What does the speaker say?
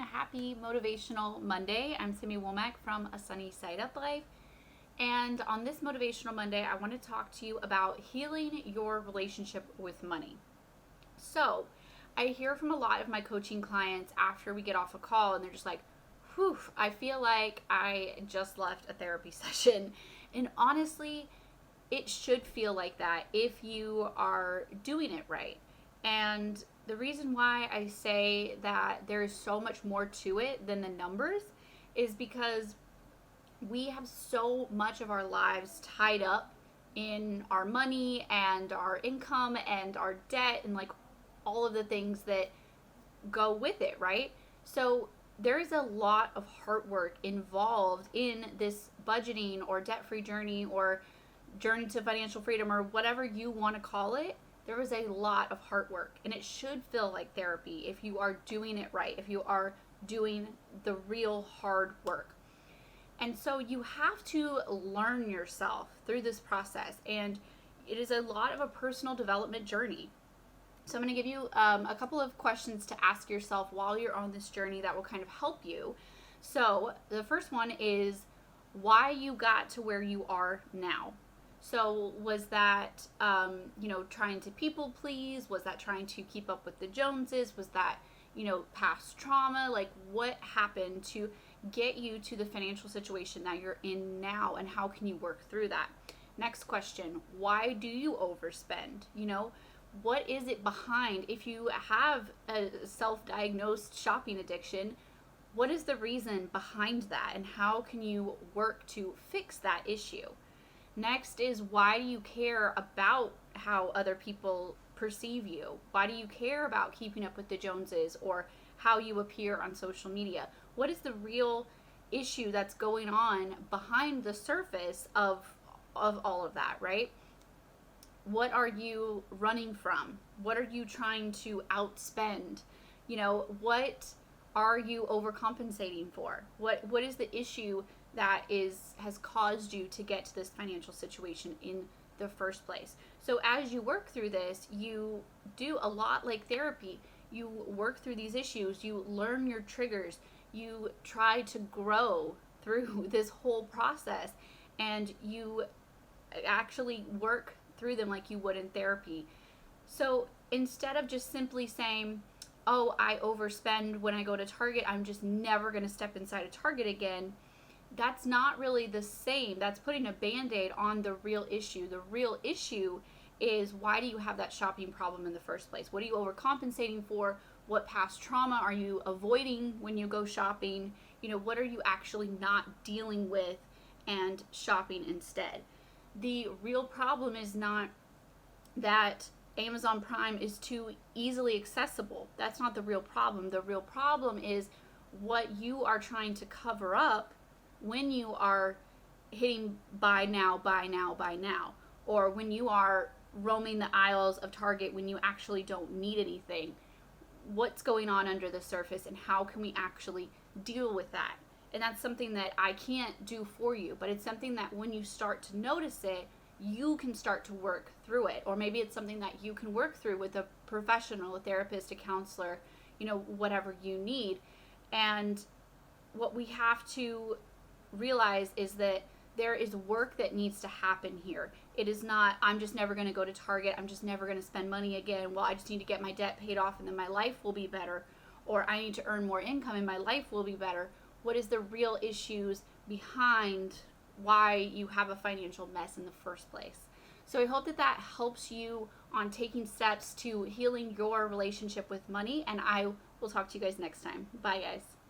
Happy Motivational Monday. I'm Simi Womack from A Sunny Side Up Life. And on this Motivational Monday, I want to talk to you about healing your relationship with money. So, I hear from a lot of my coaching clients after we get off a call, and they're just like, whew, I feel like I just left a therapy session. And honestly, it should feel like that if you are doing it right. And the reason why I say that there is so much more to it than the numbers is because we have so much of our lives tied up in our money and our income and our debt and like all of the things that go with it, right? So there's a lot of hard work involved in this budgeting or debt-free journey or journey to financial freedom or whatever you want to call it. There is a lot of hard work, and it should feel like therapy if you are doing it right, if you are doing the real hard work. And so you have to learn yourself through this process, and it is a lot of a personal development journey. So I'm going to give you a couple of questions to ask yourself while you're on this journey that will kind of help you. So the first one is why you got to where you are now. So was that, trying to people please? Was that trying to keep up with the Joneses? Was that, past trauma? Like what happened to get you to the financial situation that you're in now, and how can you work through that? Next question, why do you overspend? What is it behind? If you have a self-diagnosed shopping addiction, what is the reason behind that, and how can you work to fix that issue? Next is, why do you care about how other people perceive you? Why do you care about keeping up with the Joneses or how you appear on social media? What is the real issue that's going on behind the surface of all of that, right? What are you running from? What are you trying to outspend? What are you overcompensating for? What is the issue that has caused you to get to this financial situation in the first place? So as you work through this, you do a lot like therapy. You work through these issues, you learn your triggers, you try to grow through this whole process, and you actually work through them like you would in therapy. So instead of just simply saying, oh, I overspend when I go to Target, I'm just never going to step inside a Target again, that's not really the same. That's putting a Band-Aid on the real issue. The real issue is, why do you have that shopping problem in the first place? What are you overcompensating for? What past trauma are you avoiding when you go shopping? What are you actually not dealing with and shopping instead? The real problem is not that Amazon Prime is too easily accessible. That's not the real problem. The real problem is what you are trying to cover up when you are hitting buy now, buy now, buy now, or when you are roaming the aisles of Target when you actually don't need anything. What's going on under the surface, and how can we actually deal with that? And that's something that I can't do for you, but it's something that when you start to notice it, you can start to work through it. Or maybe it's something that you can work through with a professional, a therapist, a counselor, whatever you need. And what we have to realize is that there is work that needs to happen here. It is not, I'm just never going to go to Target, I'm just never going to spend money again, well, I just need to get my debt paid off and then my life will be better, or I need to earn more income and my life will be better. What is the real issues behind why you have a financial mess in the first place? So I hope that helps you on taking steps to healing your relationship with money, and I will talk to you guys next time. Bye, guys.